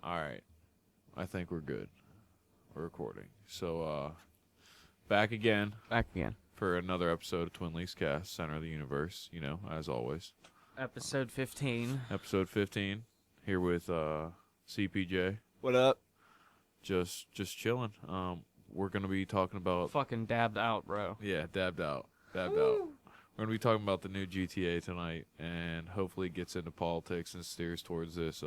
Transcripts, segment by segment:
All right. I think we're good. We're recording. So, back again for another episode of Twin Leaks Cast, Center of the Universe, as always. Episode 15. Episode 15. Here with CPJ. What up? Just chilling. We're going to be talking about... Fucking dabbed out, bro. Yeah, dabbed out. We're going to be talking about the new GTA tonight, and hopefully it gets into politics and steers towards this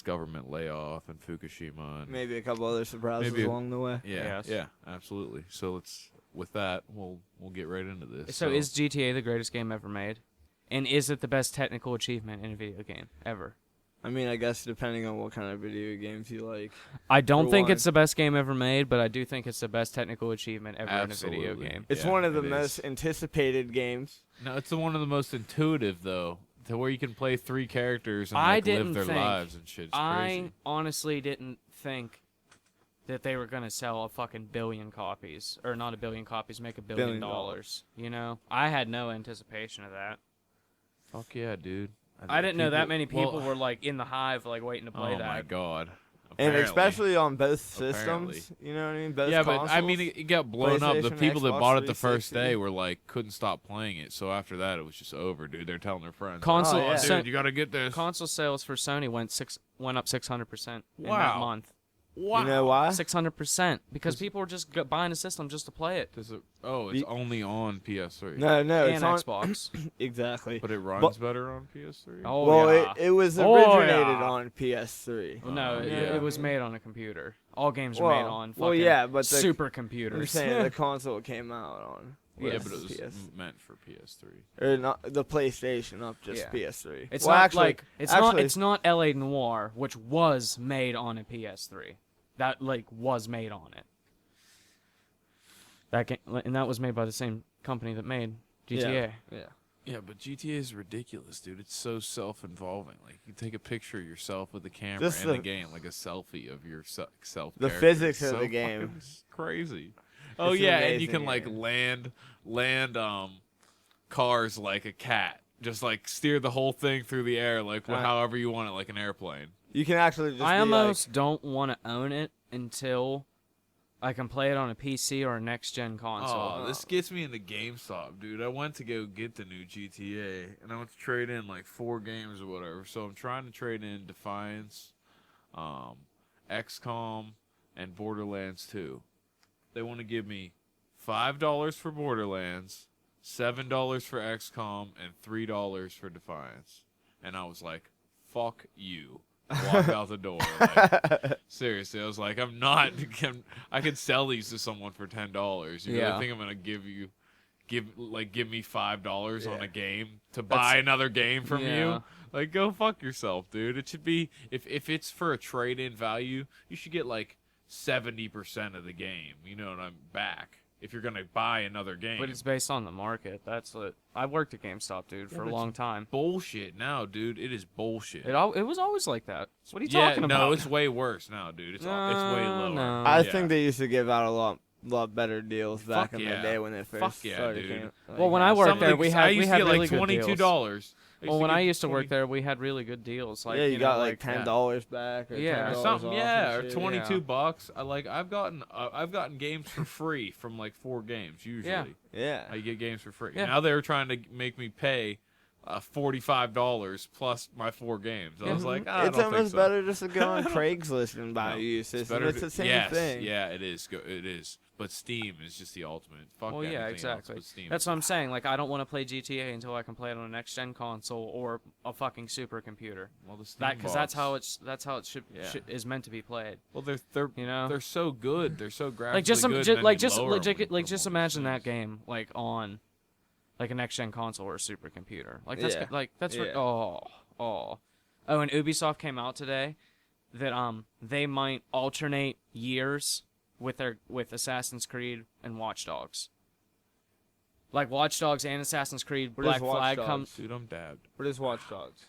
government layoff and Fukushima. And maybe a couple other surprises along the way. Yeah, yeah, absolutely. So with that, we'll get right into this. So is GTA the greatest game ever made? And is it the best technical achievement in a video game ever? I mean, I guess depending on what kind of video games you like. I don't think it's the best game ever made, but I do think it's the best technical achievement ever Absolutely. in a video game. It's one of the most anticipated games. No, it's one of the most intuitive, though, to where you can play three characters and live their lives and shit. It's crazy. I honestly didn't think that they were going to sell a fucking billion copies. Or not a billion copies, make $1 billion. You know? I had no anticipation of that. Fuck yeah, dude. I didn't know that many people were like in the hive, like waiting to play that. Oh my god! Apparently. And especially on both systems, you know what I mean? Both consoles, but I mean, it got blown up. The people that bought it the first day were like, couldn't stop playing it. So after that, it was just over, dude. They're telling their friends, dude, you gotta get this. Console sales for Sony went up 600% in that month. Wow. You know why? 600%. Because people were just buying a system just to play it. It's only on PS3. No, and it's on Xbox. Exactly. But it runs better on PS3? Oh, well, yeah. it was originated on PS3. Well, no, it was made on a computer. All games were made on fucking but supercomputers. I'm saying the console came out on. Yeah, but it was meant for PS3. Or not the PlayStation, not just PS3. It's it's not LA Noire, which was made on a PS3. That was made on it. That game, and that was made by the same company that made GTA. Yeah, but GTA is ridiculous, dude. It's so self-involving. Like, you take a picture of yourself with the camera in the game, like a selfie of yourself. The physics of the game. It's crazy. Oh yeah, and you can land cars like a cat. Just steer the whole thing through the air, however you want it, like an airplane. You can actually just I almost don't want to own it until I can play it on a PC or a next-gen console. Oh, this gets me into GameStop, dude. I went to go get the new GTA, and I went to trade in 4 games or whatever. So I'm trying to trade in Defiance, XCOM, and Borderlands 2. They want to give me $5 for Borderlands, $7 for XCOM, and $3 for Defiance. And I was like, fuck you. Walk out the door. Seriously, I was like, I could sell these to someone for $10. You really think I'm gonna give me $5 on a game to buy another game from you? Like, go fuck yourself, dude. It should be if it's for a trade-in value, you should get 70% of the game. You know what I'm back. If you're gonna buy another game, but it's based on the market. That's what I worked at GameStop, dude, for a long time. Bullshit now, dude. It is bullshit. It was always like that. What are you talking about? No, it's way worse now, dude. It's way lower. No. I think they used to give out a lot better deals back in the day when they first started. Dude. Well, when I worked there, we had really good $22. Well, when I used to work there, we had really good deals. You got $10 back, or $10 or something. Off or $22. I've gotten games for free from 4 games usually. Yeah. I get games for free. Yeah. Now they're trying to make me pay $45 plus my 4 games. I was like, it's almost better just to go on Craigslist and buy a used system. It's the same thing. Yeah, it is. It is. But Steam is just the ultimate. Fuck well, yeah, exactly. That's what I'm saying. I don't want to play GTA until I can play it on a next-gen console or a fucking supercomputer. Well, the Steam because that's how it is meant to be played. Well, they're so good. They're so graphically good. Just imagine that game on a next-gen console or a supercomputer. And Ubisoft came out today that they might alternate years with Assassin's Creed and Watch Dogs. Watch Dogs and Assassin's Creed Black Flag comes. Dude, I'm dabbed. What is Watch Dogs?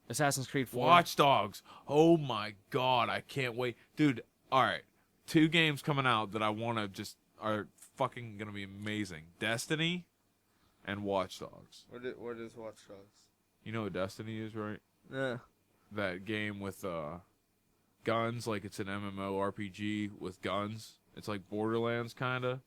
Assassin's Creed 4. Watch Dogs. Oh my god, I can't wait. Dude, alright. 2 games coming out that I want to are fucking gonna be amazing. Destiny and Watch Dogs. What is Watch Dogs? You know what Destiny is, right? Yeah. That game with guns, like it's an MMORPG with guns. It's like Borderlands kinda,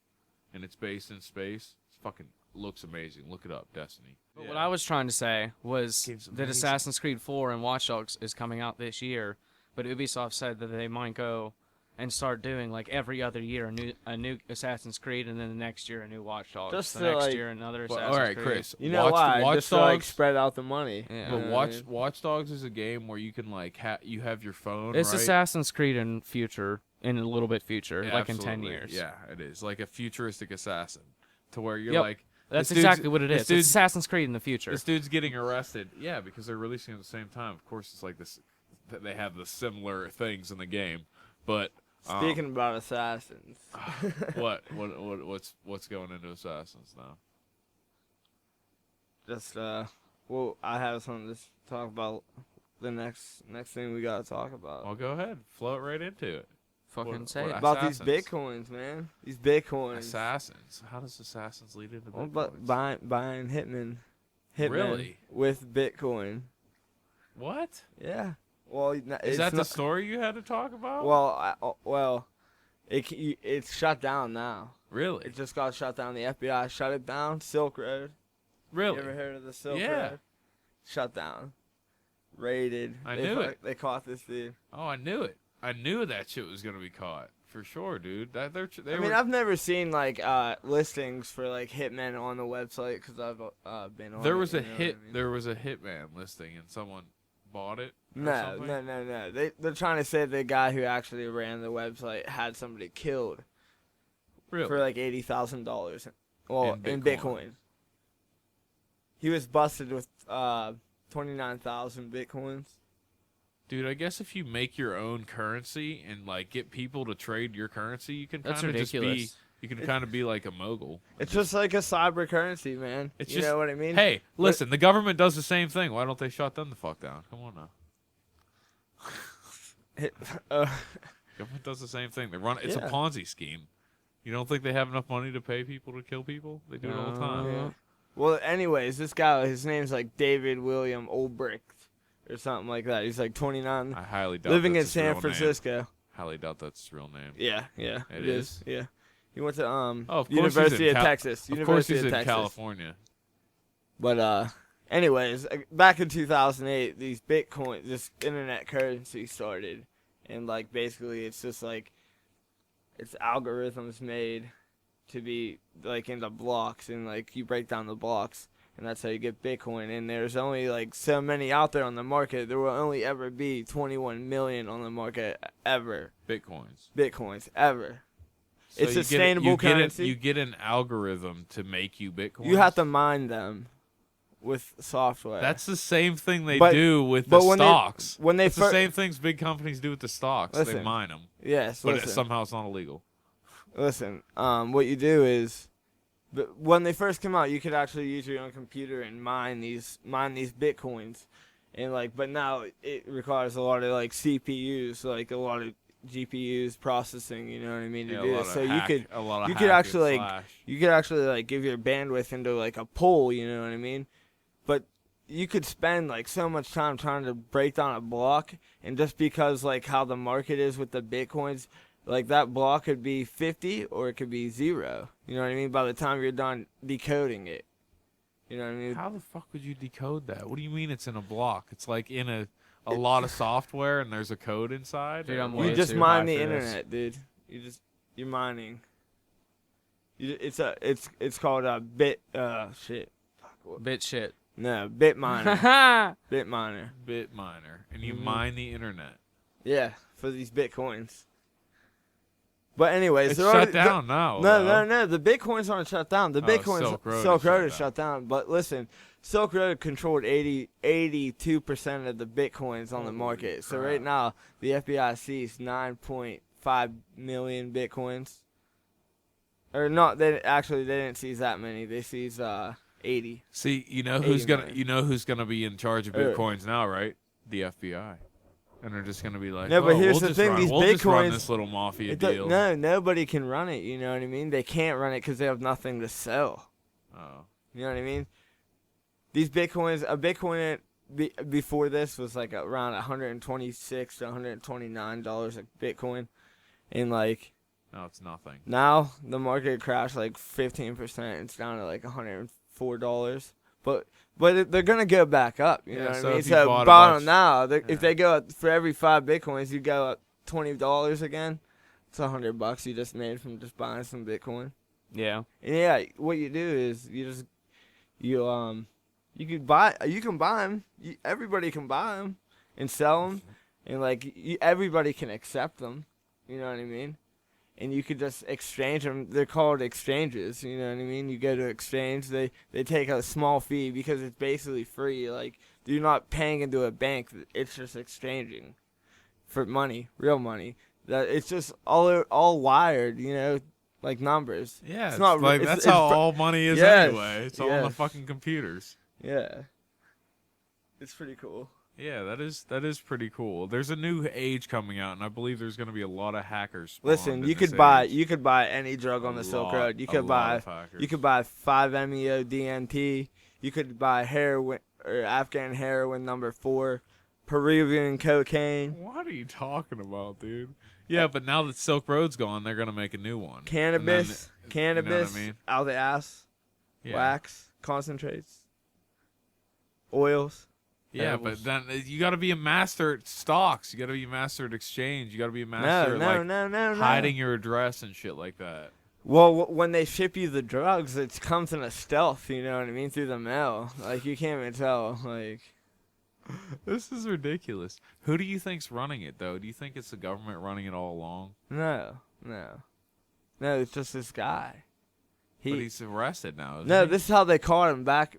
and it's based in space. It's fucking looks amazing. Look it up, Destiny. But what I was trying to say was Game's that amazing. Assassin's Creed 4 and Watch Dogs is coming out this year, but Ubisoft said that they might go and start doing like every other year a new Assassin's Creed, and then the next year a new Watch Dogs. Just the to, next like- year another Well, Assassin's all right, Creed. Chris. You know why? Watch Just to, like, Dogs. spread out the money. Yeah. You But know what I mean? Watch Dogs is a game where you can like you have your phone. It's right? Assassin's Creed in future, in a little bit future, Yeah, like in 10 absolutely. years. Yeah, it is like a futuristic assassin, to where you're Yep. like. That's this dude's- exactly what it this is. It's dude's- Assassin's Creed in the future. This dude's getting arrested. Yeah, because they're releasing at the same time. Of course, it's like this. They have the similar things in the game, but Speaking about assassins, what's going into Assassins now? just well, I have something to talk about. The next thing we gotta talk about Well, go ahead, float right into it. Fucking what- say what it. about these Assassins. bitcoins, man. These bitcoins. Assassins. How does Assassins lead into Well, Bitcoins? but buying hitmen Really? with Bitcoin. What? Yeah. Well, Is that the story you had to talk about? well, it's shut down now. Really? It just got shut down. The FBI shut it down. Silk Road. Really? You ever heard of the Silk Yeah. Road? Shut down. Raided. I They knew ca- it. They caught this dude. Oh, I knew it. I knew that shit was gonna be caught for sure, dude. That they I were. mean, I've never seen like listings for like hitmen on the website because I've been on. there it, was a you know what hit. I mean? There was a hitman listing, and someone bought it. or No. something? They're trying to say the guy who actually ran the website had somebody killed Really? for like $80,000. Well, In in Bitcoin. Bitcoin. He was busted with 29,000 Bitcoins. Dude, I guess if you make your own currency and like get people to trade your currency, you can That's kind of just be. ridiculous. You can kind of be like a mogul. It's just like a cyber currency, man. It's you just- know what I mean? Hey, listen, the government does the same thing. Why don't they shut them the fuck down? Come on now. Government does the same thing. They run. It's Yeah. a Ponzi scheme. You don't think they have enough money to pay people to kill people? They do it all the time. Yeah. Well, anyways, this guy, his name's like David William Olbricht or something like that. He's like 29, I highly doubt living in that's his real San name. Francisco. Highly doubt that's his real name. Yeah, yeah, It it is. Yeah, he went to of course he's University in of Texas. Of course University he's of in Texas. California. But anyways, back in 2008, these Bitcoin, this internet currency started, and like basically it's just like it's algorithms made to be like into blocks, and like you break down the blocks, and that's how you get Bitcoin. And there's only like so many out there on the market. There will only ever be 21 million on the market ever. Bitcoins. Bitcoins ever. So It's you get sustainable you currency. You get an algorithm to make you Bitcoin. You have to mine them with software. That's the same thing they But- do with but the when stocks. when they It's the same things big companies do with the stocks. They Listen. mine them, yes, but listen. somehow it's not illegal. Listen, what you do is, but when they first come out, you could actually use your own computer and mine these bitcoins, and like, but now it requires a lot of like CPUs, like a lot of GPUs processing. You know what I mean? To Yeah, a do lot this, of so hack- you a lot of could hack actually, and like, slash. you could actually like give your bandwidth into like a pool. You know what I mean? But you could spend like so much time trying to break down a block, and just because like how the market is with the bitcoins. Like, that block could be 50 or it could be 0. You know what I mean? By the time you're done decoding it. You know what I mean? How the fuck would you decode that? What do you mean it's in a block? It's like in a lot of software and there's a code inside? Dude, Or I'm what? You way just too mine high the for this. internet, dude. You're mining. It's called a bit, shit. Bit shit. No, bit miner. Ha Bit miner. Bit miner. And you Mhm. mine the internet. Yeah, for these bitcoins. But anyways, It's they're shut already- down now. No. The Bitcoins aren't shut down. The Oh, Bitcoins, Silk Road is is shut shut down. But listen, Silk Road controlled 82% of the Bitcoins on the Holy market. So crap. right now, the FBI sees 9.5 million Bitcoins. Or not, they didn't seize that many. They seized 80. See, you know 80 who's gonna be in charge of Uh, Bitcoins now, right? The FBI. And they're just gonna be like, No, but "Oh, here's we'll the just thing, run- these we'll just run Bitcoins- this little mafia It deal." no, nobody can run it. You know what I mean? They can't run it because they have nothing to sell. Oh. You know what I mean? These Bitcoins, a Bitcoin before this was like around $126 to $129 a Bitcoin, and like No, it's nothing. now the market crashed like 15%. It's down to like $104. But they're gonna go back up. You know what so I mean? if you So bought a bottom bunch- now, yeah. if they go up for every 5 Bitcoins, you go up $20 again. It's $100 you just made from just buying some Bitcoin. Yeah. And yeah, what you do is you can buy them. Everybody can buy them and sell them, and like everybody can accept them. You know what I mean? And you could just exchange them. They're called exchanges. You know what I mean? You go to exchange. They take a small fee because it's basically free. Like you're not paying into a bank. It's just exchanging for money, real money. That it's just all wired. You know, like numbers. Yeah, it's not like it's- that's it's how fr- all money is Yes, anyway. It's all on the yes. fucking computers. Yeah. It's pretty cool. Yeah, that is pretty cool. There's a new age coming out, and I believe there's going to be a lot of hackers. spawned Listen, in you this could buy age. any drug on A the Silk lot- Road. You a could lot of hackers. You could buy 5-MeO DMT. You could buy heroin or Afghan heroin number 4, Peruvian cocaine, What are you talking about, dude? Yeah, but now that Silk Road's gone, they're going to make a new one. cannabis, And then, you know what I mean? out the ass, Yeah. wax, concentrates, oils. Yeah, edibles. but then you got to be a master at stocks. You got to be a master at exchange. You got to be a master at No. hiding your address and shit like that. Well, when they ship you the drugs, it comes in a stealth. You know what I mean, through the mail. Like you can't even tell. Like. This is ridiculous. Who do you think's running it though? Do you think it's the government running it all along? No. It's just this guy. But he's arrested now. Isn't No, he? this is how they caught him back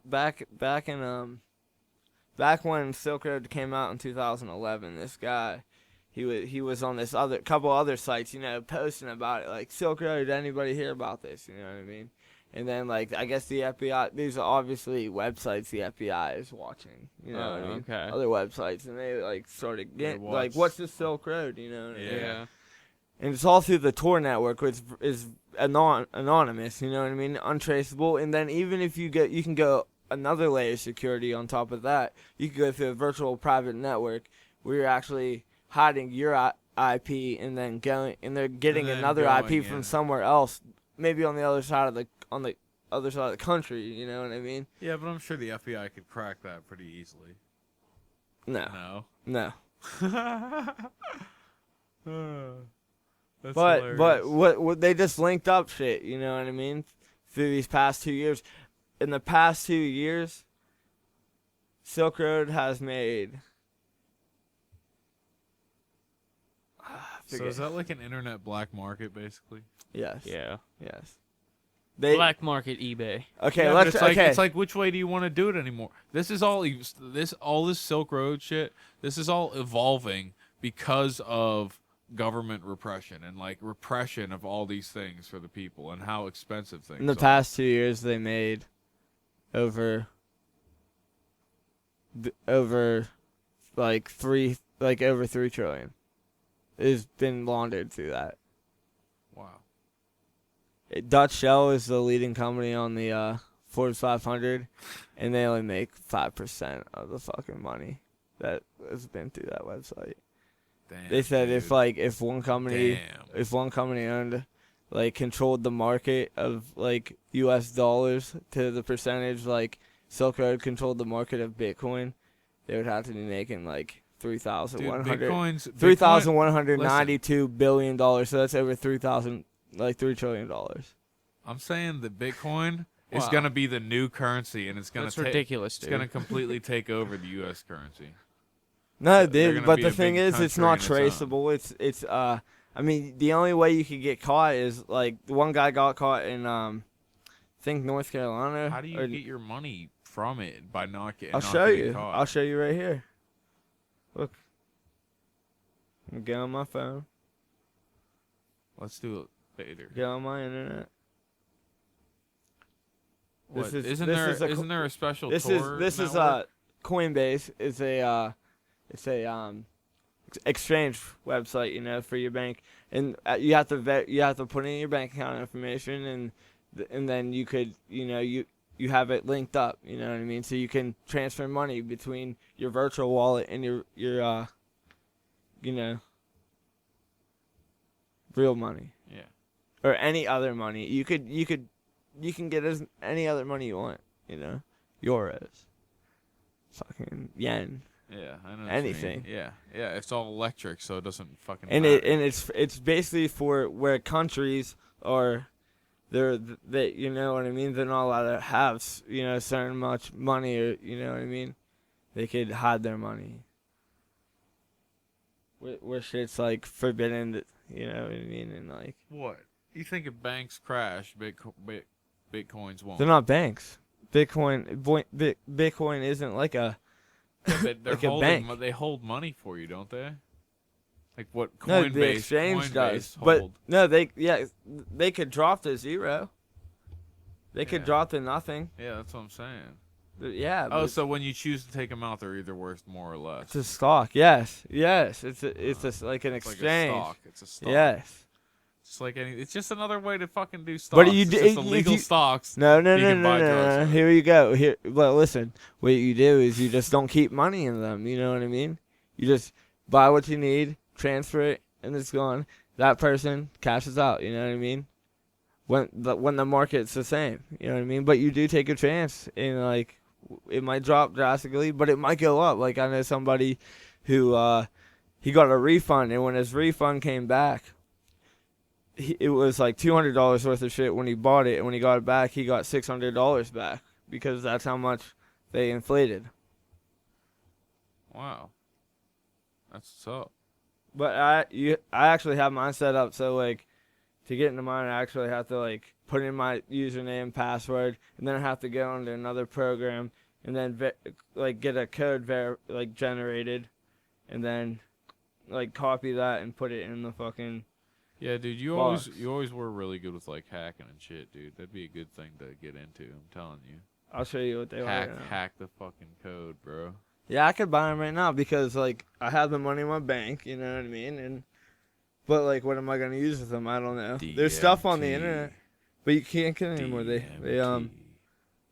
when Silk Road came out in 2011. This guy, he was on this couple other sites, you know, posting about it, like Silk Road. Did anybody hear about this? You know what I mean? And then like I guess the FBI. These are obviously websites the FBI is watching. You know what I mean? Okay. Other websites, and they like started getting watch- like, what's the Silk Road? You know? What I mean? Yeah. And it's all through the Tor network, which is anonymous, you know what I mean, untraceable. And then even if you can go another layer of security on top of that. You can go through a virtual private network where you're actually hiding your IP and then they're getting another IP from somewhere else, maybe on the other side of the country. You know what I mean? Yeah, but I'm sure the FBI could crack that pretty easily. No. That's But hilarious. what they just linked up shit, you know what I mean? Through these past 2 years. In the past 2 years, Silk Road has made So is that like an internet black market, basically? Yes. Yeah. Yes. Black market eBay. Okay, Yeah, but let's it's like, okay. it's like, which way do you want to do it anymore? This is all this Silk Road shit. This is all evolving because of government repression and like repression of all these things for the people and how expensive things. In the are. past 2 years, they made over like over 3 trillion. It's been laundered through that. Wow. Dutch Shell is the leading company on the Forbes 500, and they only make 5% of the fucking money that has been through that website. Damn. They said dude. if one company owned, like, controlled the market of like U.S. dollars to the percentage like Silk Road controlled the market of Bitcoin, they would have to be making like $3,192 billion. So that's over $3 trillion. I'm saying that Bitcoin is Wow. gonna be the new currency, and it's gonna That's ridiculous, It's dude. gonna completely take over the U.S. currency. No, They're dude. gonna But be the a thing big is, it's country not in its own. traceable. It's I mean, the only way you could get caught is like the one guy got caught in I think North Carolina. How do you or- get your money from it by not getting? I'll not show getting you. Caught? I'll show you right here. Look. I'll get on my phone. Let's do it later. Get on my internet. What? This is- Isn't this there is a isn't there a special This Tor is network? Coinbase. It's a exchange website, you know, for your bank, and you have to put in your bank account information, and then you could, you know, you have it linked up. You know what I mean? So you can transfer money between your virtual wallet and your you know, real money. Yeah. Or any other money. You can get any other money you want. You know, euros, fucking yen. Yeah, I know. Anything. Yeah, yeah. It's all electric, so it doesn't fucking. And matter. it's basically for where countries are, they you know what I mean. They're not allowed to have certain much money, or you know what I mean. They could hide their money. Where shit's like forbidden, you know what I mean, and like. What? You think if banks crash, Bitcoins won't? They're not banks. Bitcoin isn't like a. They're like a holding, bank. They hold money for you, don't they? Like what Coinbase? No, the exchange does. Hold. But no, they could drop to zero. They could drop to nothing. Yeah, that's what I'm saying. Yeah. Oh, so when you choose to take them out, they're either worth more or less. It's a stock. Yes. It's like an It's exchange. like a stock. It's a stock. Yes. It's like it's just another way to fucking do stocks. But you it's do just illegal stocks. No. drugs with. Here you go. Well, listen. What you do is you just don't keep money in them. You know what I mean? You just buy what you need, transfer it, and it's gone. That person cashes out. You know what I mean? When the market's the same. You know what I mean? But you do take a chance, and like it might drop drastically, but it might go up. Like I know somebody who he got a refund, and when his refund came back. It was like $200 worth of shit when he bought it, and when he got it back, he got $600 back because that's how much they inflated. Wow, that's what's up. But I actually have mine set up so like to get into mine, I actually have to like put in my username and password, and then I have to go into another program and then like get a code generated, and then like copy that and put it in the fucking. Yeah, dude, you always were really good with like hacking and shit, dude. That'd be a good thing to get into. I'm telling you. I'll show you what they are. Hack the fucking code, bro. Yeah, I could buy them right now because like I have the money in my bank. You know what I mean? But like, what am I gonna use with them? I don't know. DMT. There's stuff on the internet, but you can't get it anymore. They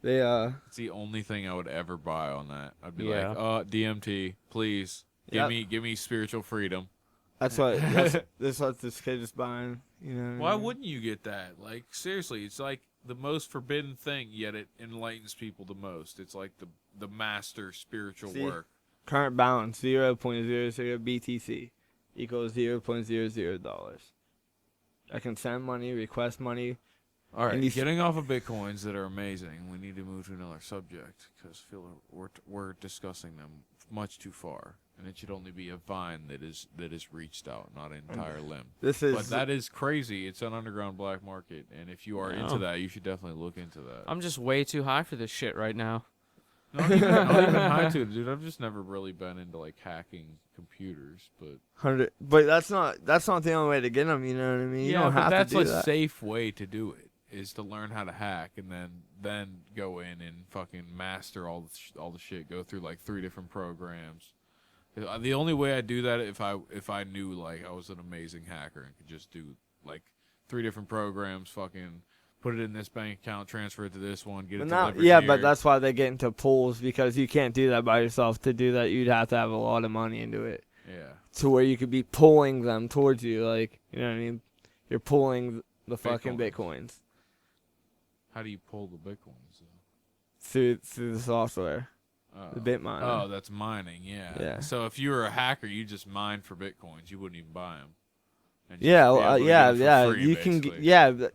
It's the only thing I would ever buy on that. I'd be Yeah. like, DMT, please give me spiritual freedom. that's what this kid is buying. You know. What Why I mean? wouldn't you get that? Like, seriously, it's like the most forbidden thing, yet it enlightens people the most. It's like the master spiritual See? work. Current balance 0.00 BTC equals $0.00. I can send money, request money. All right, And you getting off of bitcoins that are amazing, we need to move to another subject because I feel we're discussing them much too far, and it should only be a vine that is reached out, not an entire limb. This is But that is crazy. It's an underground black market, and if you are into that, you should definitely look into that. I'm just way too high for this shit right now. Not even high to it, dude. I've just never really been into like hacking computers, but 100. But that's not the only way to get them. You know what I mean? You yeah, don't but have that's to do a that. safe way to do it. Is to learn how to hack and then go in and fucking master all the shit. Go through like 3 different programs. The only way I do that if I knew like I was an amazing hacker and could just do like 3 different programs, fucking put it in this bank account, transfer it to this one, get it delivered Yeah, here. but that's why they get into pools because you can't do that by yourself. To do that, you'd have to have a lot of money into it. Yeah. To where you could be pulling them towards you, like you know what I mean. You're pulling the fucking bitcoins How do you pull the bitcoins? through the software, Oh. the bit miner. Oh, that's mining. Yeah. Yeah. So if you were a hacker, you just mine for bitcoins. You wouldn't even buy them. Yeah, You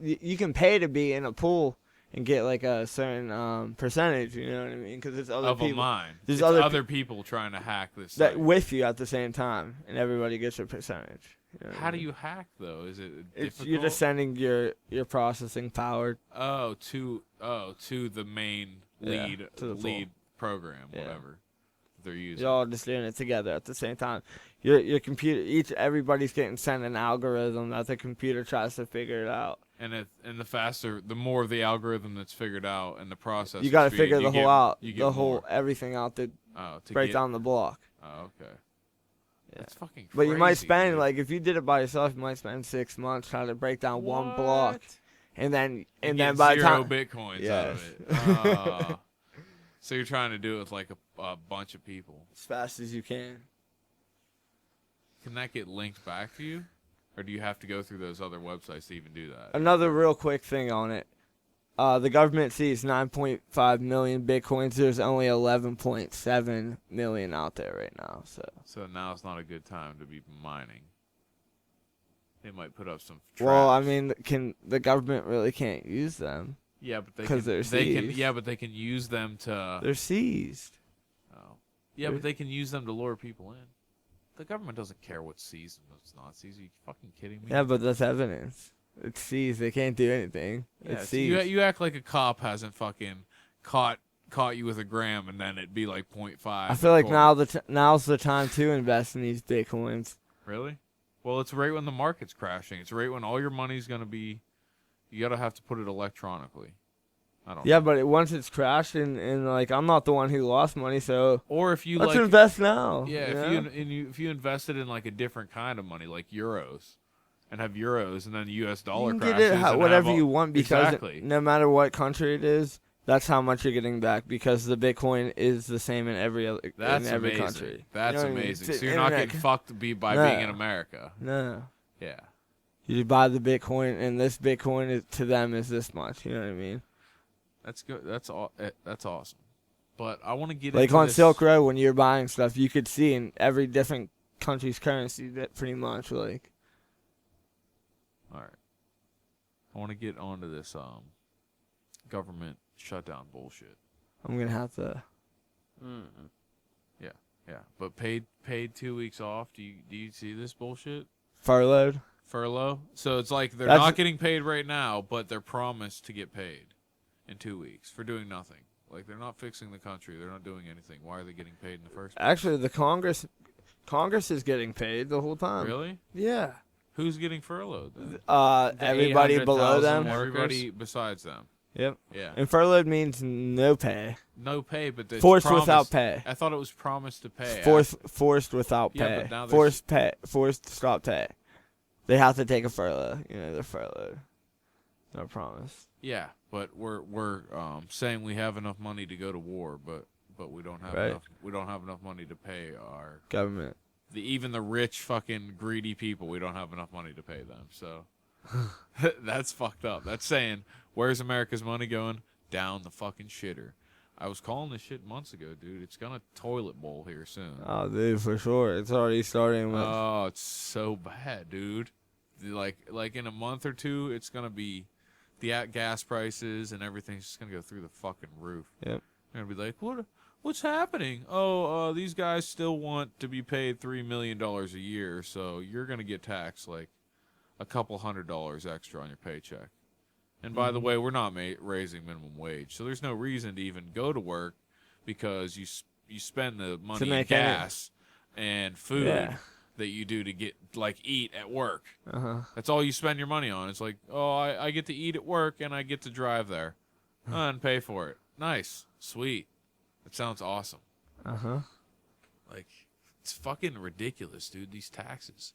you can pay to be in a pool and get like a certain percentage. You know what I mean? Because it's other of people a mine. There's It's other other people trying to hack this. that site. with you at the same time, and everybody gets a percentage. You know what I How do mean? you hack though? Is it It's difficult? you're just sending your processing power. to the main Yeah, lead to the lead program, Yeah. whatever they're using. You're all just doing it together at the same time. Your computer, everybody's getting sent an algorithm that the computer tries to figure it out. And the more the algorithm that's figured out and the process. You got to figure You the whole out, get the whole more. everything out to To break get- down the block. Oh, okay. Yeah. That's fucking crazy. But you might spend dude. like if you did it by yourself, you might spend 6 months trying to break down one block. What? and then And by the zero time bitcoins out Yes. of it. So you're trying to do it with like a bunch of people. as fast as you can. Can that get linked back to you? Or do you have to go through those other websites to even do that? Another real quick thing on it. The government sees 9.5 million bitcoins. There's only 11.7 million out there right now. So now it's not a good time to be mining. They might put up some traps. Well, I mean, the government really can't use them yeah, but because they're they can seized. yeah, but they can use them to They're seized. oh. Yeah, but they can use them to lure people in. The government doesn't care what's seized and what's not seized. Are you fucking kidding me? Yeah, but that's evidence. It's seized. They can't do anything. Yeah, It's so seized. you act like a cop hasn't fucking caught you with a gram and then it'd be like 0.5. I feel like now's the time to invest in these bitcoins. Really? Well, it's right when the market's crashing. It's right when all your money's gonna be. You gotta have to put it electronically. I don't. Yeah, know. but once it's crashed and like I'm not the one who lost money, so Or if you let's like. invest now. Yeah, you if know? if you invested in like a different kind of money, like euros, and have euros, and then the U.S. dollar You can crashes, get it and have whatever all- you want because exactly. no matter what country it is, that's how much you're getting back because the Bitcoin is the same in every That's in every amazing. country. That's You know what I mean? amazing. It's So you're not internet- getting fucked by No. being in America. No, Yeah. you buy the Bitcoin, and this Bitcoin to them is this much. You know what I mean? That's good. That's awesome. But I want to get Like into on this. Silk Road, when you're buying stuff, you could see in every different country's currency that pretty much like. All right. I want to get onto this government shutdown bullshit. I'm gonna have to. Yeah, but paid 2 weeks off. Do you see this bullshit? Furloughed. Furlough. So it's like they're That's- not getting paid right now, but they're promised to get paid in 2 weeks for doing nothing. Like they're not fixing the country. They're not doing anything. Why are they getting paid in the first place? Actually, the Congress is getting paid the whole time. Really? Yeah. Who's getting furloughed then? Everybody below 800,000 them. workers. Everybody besides them. Yep. Yeah. And furloughed means no pay. No pay, but it's Forced promised. without pay. I thought it was promised to pay. Forced without Yeah, pay. but now there's- Forced pay. Forced to stop pay. They have to take a furlough. You know, they're furloughed. No promise. Yeah, but we're saying we have enough money to go to war, but we don't have Right. enough. We don't have enough money to pay our Government. even the rich fucking greedy people. We don't have enough money to pay them. So that's fucked up. That's saying where's America's money going? Down the fucking shitter. I was calling this shit months ago, dude. It's gonna toilet bowl here soon. Oh, dude, for sure. It's already starting with. Oh, it's so bad, dude. Like in a month or two, it's gonna be the gas prices and everything's just gonna go through the fucking roof. Yep. They're gonna be like, what's happening? Oh, these guys still want to be paid $3 million a year, so you're gonna get taxed like a couple $100 extra on your paycheck. And by the way, we're not raising minimum wage, so there's no reason to even go to work because you spend the money in make gas and food Yeah. that you do to get eat at work. Uh-huh. That's all you spend your money on. It's like, oh, I get to eat at work and I get to drive there and pay for it. Nice, sweet. That sounds awesome. Uh-huh. Like, it's fucking ridiculous, dude. These taxes,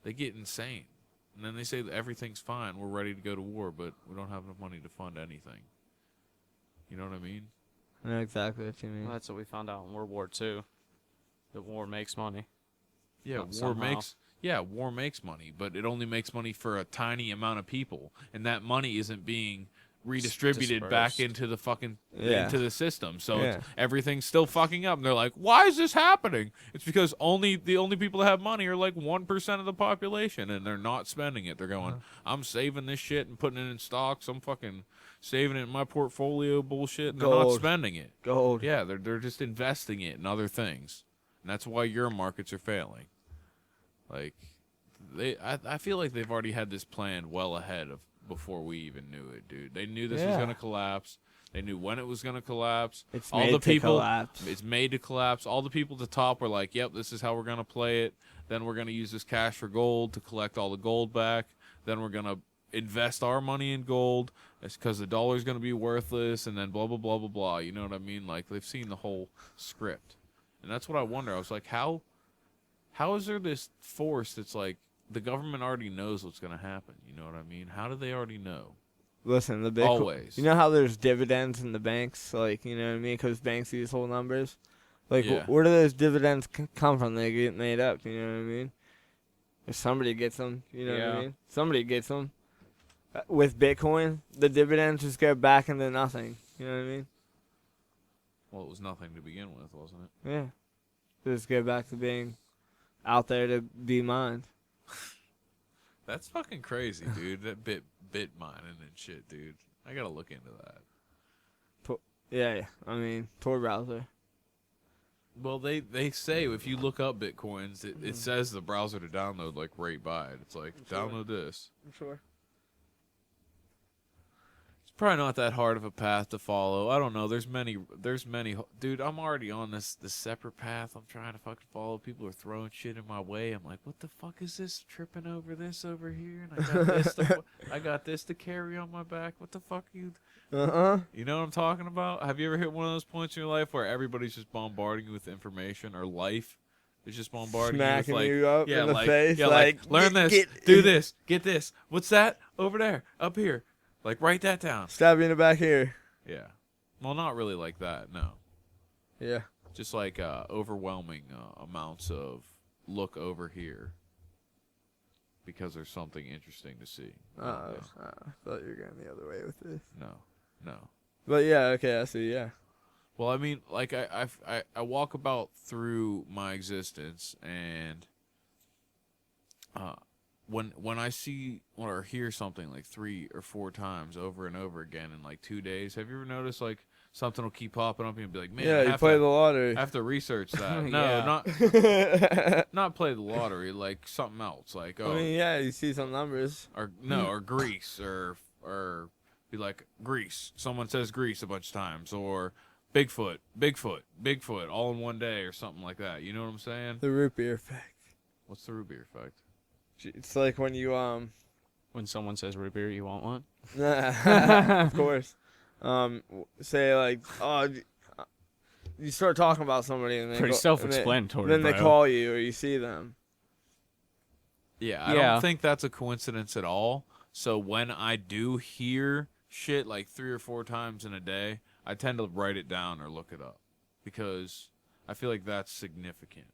they get insane. And then they say that everything's fine. We're ready to go to war, but we don't have enough money to fund anything. You know what I mean? I know exactly what you mean. Well, that's what we found out in World War II. That war makes money. Yeah, Somehow. war makes money, but it only makes money for a tiny amount of people, and that money isn't being redistributed back dispersed. into the fucking Yeah. into the system. So Yeah. everything's still fucking up. And they're like, "Why is this happening?" It's because the only people that have money are like 1% of the population, and they're not spending it. They're going, "I'm saving this shit and putting it in stocks. I'm fucking saving it in my portfolio bullshit." And they're not Gold. spending it. Gold. Yeah, they're just investing it in other things, and that's why your markets are failing. Like, I feel like they've already had this planned well ahead of before we even knew it, dude. They knew this was Yeah. gonna collapse. They knew when it was gonna collapse. It's All made the to people, collapse. it's made to collapse. All the people at the top were like, "Yep, this is how we're gonna play it." Then we're gonna use this cash for gold to collect all the gold back. Then we're gonna invest our money in gold. It's because the dollar's gonna be worthless, and then blah blah blah blah blah. You know what I mean? Like, they've seen the whole script, and that's what I wonder. I was like, how is there this force that's like the government already knows what's gonna happen? You know what I mean? How do they already know? listen, the Bitcoin. Always. You know how there's dividends in the banks, like, you know what I mean? Because banks use whole numbers. Like, Yeah. where do those dividends come from? They get made up, you know what I mean? If somebody gets them, you know what Yeah. I mean? Somebody gets them. With Bitcoin, the dividends just go back into nothing. You know what I mean? Well, it was nothing to begin with, wasn't it? Yeah. Just go back to being out there to be mined. That's fucking crazy, dude. That bit mining and shit, dude. I gotta look into that. Yeah. I mean, Tor browser. Well, they say if you look up Bitcoins, it says the browser to download, like, right by it. It's like, download this. I'm sure. It's probably not that hard of a path to follow. I don't know. There's many. Dude, I'm already on this separate path. I'm trying to fucking follow. People are throwing shit in my way. I'm like, what the fuck is this? Tripping over this over here, and I got this. I got this to carry on my back. What the fuck are you? You know what I'm talking about? Have you ever hit one of those points in your life where everybody's just bombarding you with information, or life is just bombarding Smacking you with, like, you up in the face. Yeah, like, learn this, do this, get this. What's that over there, up here? Like, write that down. Stab you in the back here. Yeah. Well, not really like that, no. Yeah. Just like overwhelming amounts of look over here because there's something interesting to see. I thought you were going the other way with this. No. But yeah, okay, I see, yeah. Well, I mean, like, I walk about through my existence, and when I see or hear something like 3 or 4 times over and over again in like 2 days, have you ever noticed like something will keep popping up and you'll be like, man, Yeah, you play the lottery. I have to research that. Yeah. No, not play the lottery, like something else, like I mean, yeah, you see some numbers. or Greece, or be like Greece. Someone says Greece a bunch of times, or Bigfoot, all in one day, or something like that. You know what I'm saying? The root beer effect. What's the root beer effect? It's like when you When someone says root beer, you want one? of course. Say like, oh, you start talking about somebody and Pretty self-explanatory. Then they bro. call you or you see them. Yeah, I don't think that's a coincidence at all. So when I do hear shit like 3 or 4 times in a day, I tend to write it down or look it up because I feel like that's significant.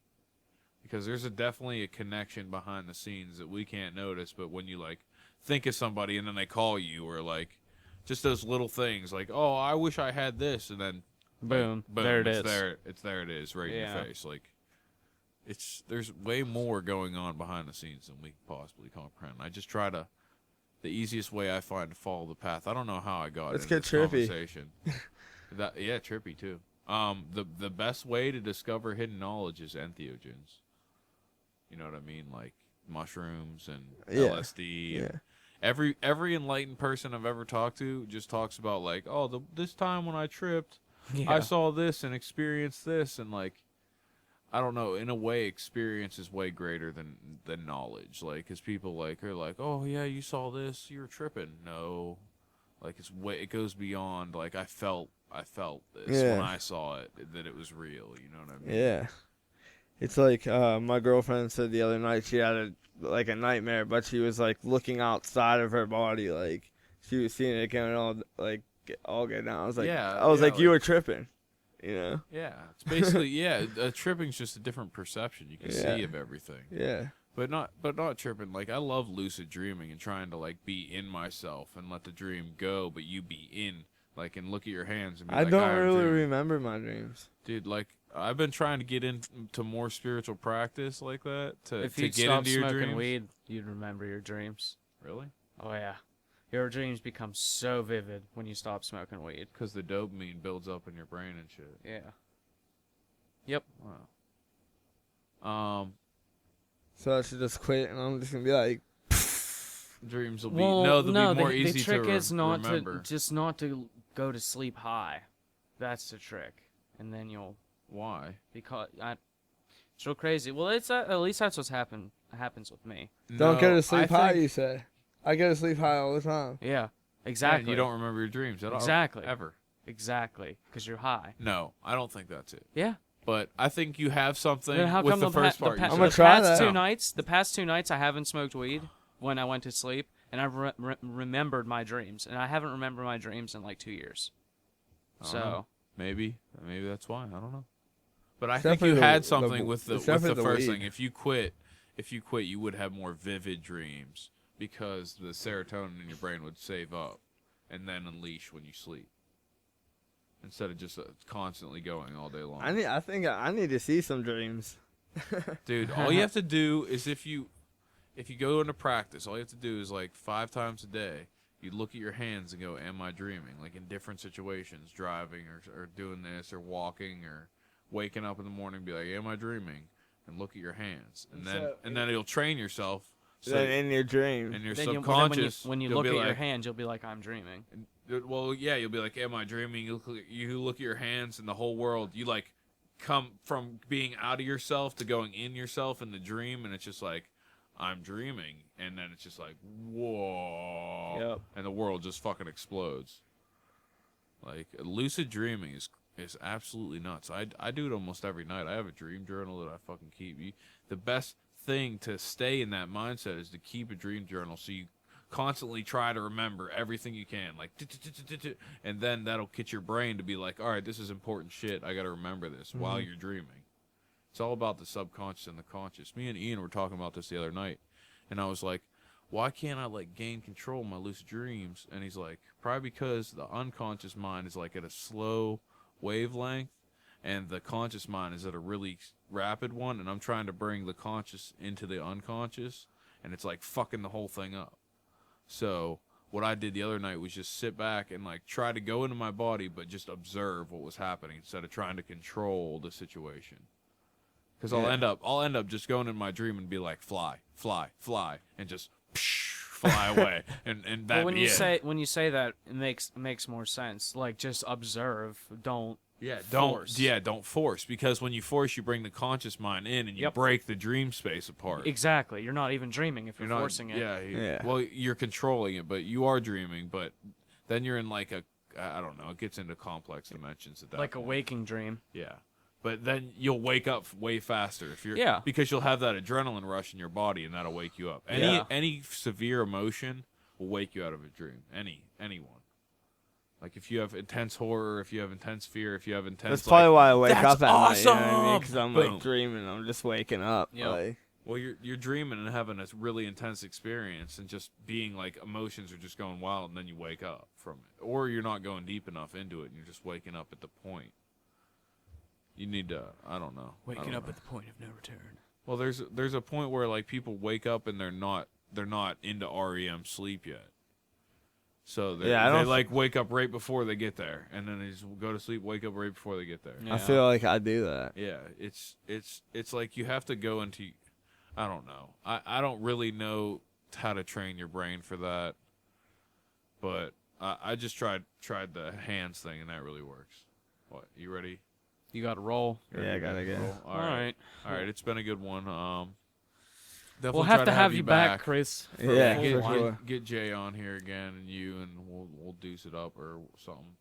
Because there's definitely a connection behind the scenes that we can't notice, but when you like think of somebody and then they call you, or like just those little things like, oh, I wish I had this, and then Boom, boom, there it it's is. There it is, right in Yeah. your face. Like, there's way more going on behind the scenes than we can possibly comprehend. I just try to, the easiest way I find to follow the path. I don't know how I got Let's into get this trippy. conversation. Yeah, trippy too. The best way to discover hidden knowledge is entheogens. You know what I mean? Like mushrooms and Yeah. LSD. Yeah. And every enlightened person I've ever talked to just talks about like, oh, this time when I tripped, Yeah. I saw this and experienced this, and like, I don't know. In a way, experience is way greater than knowledge. Like, cause people like are like, oh yeah, you saw this, you were tripping. No, like it goes beyond. Like I felt this when I saw it, that it was real. You know what I mean? Yeah. It's like my girlfriend said the other night she had a nightmare, but she was like looking outside of her body, like she was seeing it going all go down. I was like, you were tripping, you know? Yeah, it's basically tripping's just a different perception you can see of everything. Yeah. But not tripping. Like I love lucid dreaming and trying to like be in myself and let the dream go, but you be in, like, and look at your hands and be I like, don't I'm really dreaming. remember my dreams. Dude, like I've been trying to get into more spiritual practice like that If to you'd get stop into your smoking dreams. weed, you'd remember your dreams. Really? Oh yeah, your dreams become so vivid when you stop smoking weed. Because the dopamine builds up in your brain and shit. Yeah. Yep. Wow. So I should just quit, and I'm just gonna be like, Dreams will be they'll be more easy the trick to is not remember. not to go to sleep high. That's the trick, and then you'll Why? because it's real crazy. Well, it's at least that's what's happens with me. don't go to sleep high. think- You say. I go to sleep high all the time. Yeah, Yeah, exactly. and you don't remember your dreams at all. Exactly. Ever. Exactly, because you're high. No, I don't think that's it. Yeah. But I think you have something Then with the first part. you I'm said. gonna try the that. past 2 nights I haven't smoked weed when I went to sleep, and I remembered my dreams, and I haven't remembered my dreams in like 2 years. I don't So know. Maybe that's why. I don't know. But I It's think you definitely had the- something with the it's definitely the first weed. thing. If you quit, you would have more vivid dreams because the serotonin in your brain would save up and then unleash when you sleep instead of just constantly going all day long. I think I need to see some dreams. Dude, all you have to do is if you go into practice, all you have to do is like 5 times a day, you look at your hands and go, am I dreaming? Like in different situations, driving or doing this or walking or waking up in the morning, be like, am I dreaming? And look at your hands. And then it'll train yourself. So Then in your dream. in your then subconscious, when you you'll look be at your like- hands, you'll be like, I'm dreaming. well, yeah, you'll be like, am I dreaming? You look at your hands and the whole world, you like come from being out of yourself to going in yourself in the dream, and it's just like, I'm dreaming, and then it's just like, whoa, Yep. and the world just fucking explodes. Like lucid dreaming is absolutely nuts. I do it almost every night. I have a dream journal that I fucking keep. The best thing to stay in that mindset is to keep a dream journal, so you constantly try to remember everything you can, like, and then that'll get your brain to be like, all right, this is important shit. I got to remember this while you're dreaming. It's all about the subconscious and the conscious. Me and Ian were talking about this the other night, and I was like, why can't I like gain control of my lucid dreams? And he's like, probably because the unconscious mind is like at a slow wavelength, and the conscious mind is at a really rapid one, and I'm trying to bring the conscious into the unconscious, and it's like fucking the whole thing up. So what I did the other night was just sit back and like try to go into my body, but just observe what was happening instead of trying to control the situation. Because I'll end up just going in my dream and be like, fly, fly, fly, and just fly away, and that. Well, when you say that, it makes more sense. Like, just observe. Don't force. Don't force, because when you force, you bring the conscious mind in and you break the dream space apart. Exactly. You're not even dreaming if you're not forcing it. Yeah. Well, you're controlling it, but you are dreaming. But then you're in like I don't know. It gets into complex dimensions at that Like point. a waking dream. Yeah. But then you'll wake up way faster if you're Yeah. because you'll have that adrenaline rush in your body, and that'll wake you up. Any severe emotion will wake you out of a dream. Anyone. Like if you have intense horror, if you have intense fear, if you have intense. That's probably why I wake "That's up at night. You know what I mean? awesome!" Because I'm Boom. like dreaming. I'm just waking up. Yep. Like, Well, you're dreaming and having a really intense experience, and just being like emotions are just going wild, and then you wake up from it, or you're not going deep enough into it, and you're just waking up at the point. You need to, I don't know. Waking up at the point of no return. Well, there's a point where like people wake up and they're not into REM sleep yet. So they like wake up right before they get there, and then they just go to sleep, wake up right before they get there. Yeah. I feel like I do that. Yeah, it's like you have to go into, I don't know. I don't really know how to train your brain for that, but I just tried the hands thing, and that really works. What, you ready? You got to roll. Yeah, I gotta go. All right. It's been a good one. Definitely We'll have try to have you back, Chris. for a Yeah, full for one. sure. Get Jay on here again, and we'll deuce it up or something.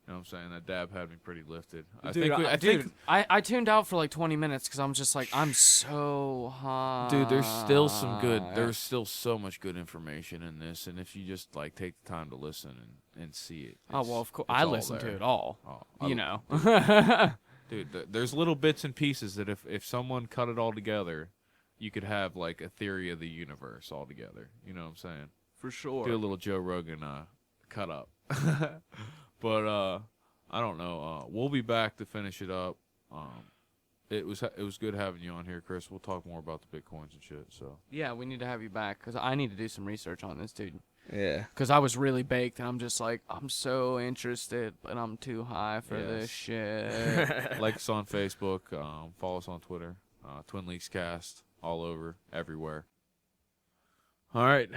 You know what I'm saying? That dab had me pretty lifted. I tuned out for like 20 minutes because I'm just like, I'm so hot. Dude, there's still some good. There's still so much good information in this, and if you just like take the time to listen and see it. Oh well, of course it's I all listen to there. it all. Oh, You know. Dude, there's little bits and pieces that if someone cut it all together, you could have like a theory of the universe all together. You know what I'm saying? For sure. Do a little Joe Rogan cut up. But I don't know. We'll be back to finish it up. It was good having you on here, Chris. We'll talk more about the Bitcoins and shit. So Yeah, we need to have you back because I need to do some research on this, dude. Yeah. Because I was really baked, and I'm just like, I'm so interested, but I'm too high for Yes. this shit. like us on Facebook. Follow us on Twitter. Twin Leaks Cast all over, everywhere. All right.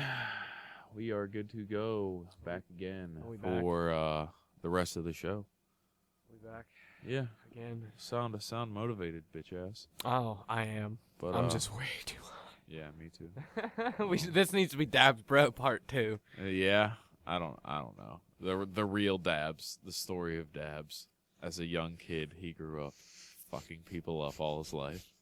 We are good to go. Back again Are we back? for the rest of the show. We back Yeah. again. Sound motivated, bitch ass. Oh, I am. But I'm just way too yeah, me too. high. This needs to be Dabs Bro Part 2. Yeah, I don't know. The real Dabs, the story of Dabs. As a young kid, he grew up fucking people up all his life.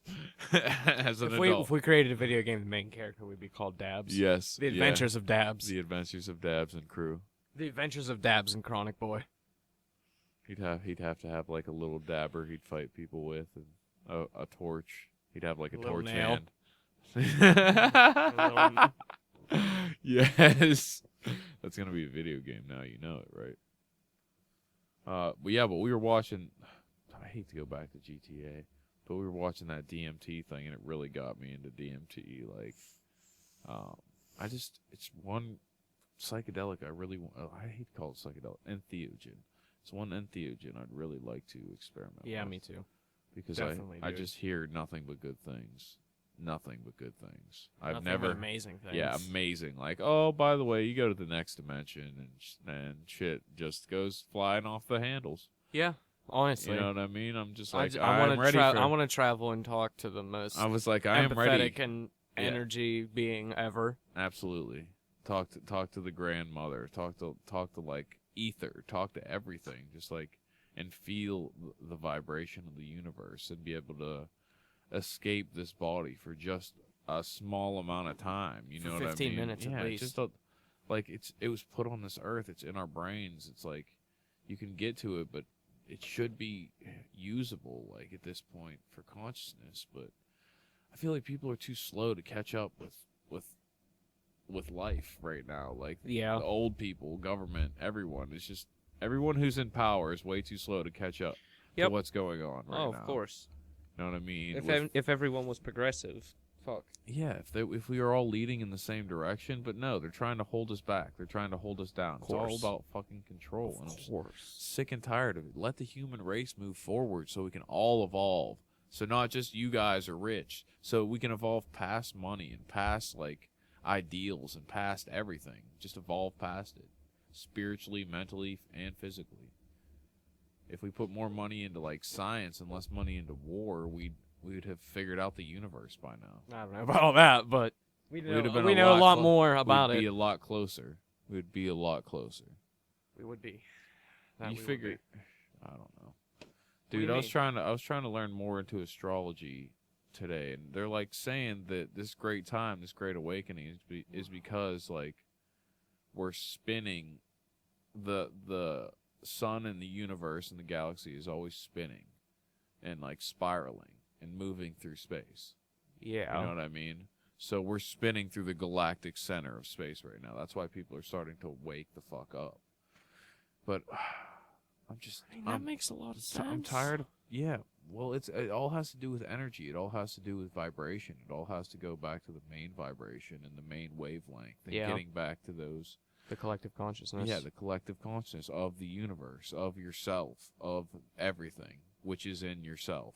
as an If adult. we created a video game, the main character would be called Dabs. Yes. The Adventures of Dabs. The Adventures of Dabs and Crew. The Adventures of Dabs and Chronic Boy. He'd have to have like a little dabber he'd fight people with, and a torch. He'd have like a Little torch nail. hand. Yes, that's gonna be a video game now. You know it, right? But yeah, but we were watching. I hate to go back to GTA, but we were watching that DMT thing, and it really got me into DMT. Like, it's one psychedelic I really want. I hate to call it psychedelic, entheogen. It's one entheogen I'd really like to experiment with. Yeah, me too. Because Definitely, I dude. just hear nothing but good things. Nothing but good things. I've Nothing never but amazing things. Yeah, amazing. Like, oh, by the way, you go to the next dimension and shit just goes flying off the handles. Yeah, honestly. You know what I mean? I'm just like, I I'm ready for. I want to travel and talk to the most I was like, I am ready. empathetic and energy being ever. Absolutely. Talk to the grandmother. Talk to like ether. Talk to everything. Just like and feel the vibration of the universe and be able to escape this body for just a small amount of time. You For know what I mean? 15 minutes at least. Just like it was put on this earth. It's in our brains. It's like you can get to it, but it should be usable. Like at this point for consciousness, but I feel like people are too slow to catch up with life right now. Like the old people, government, everyone. It's just everyone who's in power is way too slow to catch up to what's going on right now. Of course. You know what I mean? If everyone was progressive, fuck. Yeah, if we are all leading in the same direction, but no, they're trying to hold us back. They're trying to hold us down. It's all about fucking control. And I'm just sick and tired of it. Let the human race move forward so we can all evolve. So not just you guys are rich, so we can evolve past money and past like ideals and past everything. Just evolve past it, spiritually, mentally, and physically. If we put more money into like science and less money into war, we'd have figured out the universe by now. I don't know about all that, but we know a lot more about it. We'd be a lot closer. We'd be a lot closer. We would be. You figure? I don't know, dude. I was trying to learn more into astrology today, and they're like saying that this great time, this great awakening, is because like we're spinning the sun and the universe and the galaxy is always spinning and like spiraling and moving through space. Yeah. You know what I mean? So we're spinning through the galactic center of space right now. That's why people are starting to wake the fuck up. But that makes a lot of sense. I'm tired of, well, it all has to do with energy. It all has to do with vibration. It all has to go back to the main vibration and the main wavelength and getting back to those. The collective consciousness. Yeah, the collective consciousness of the universe, of yourself, of everything, which is in yourself.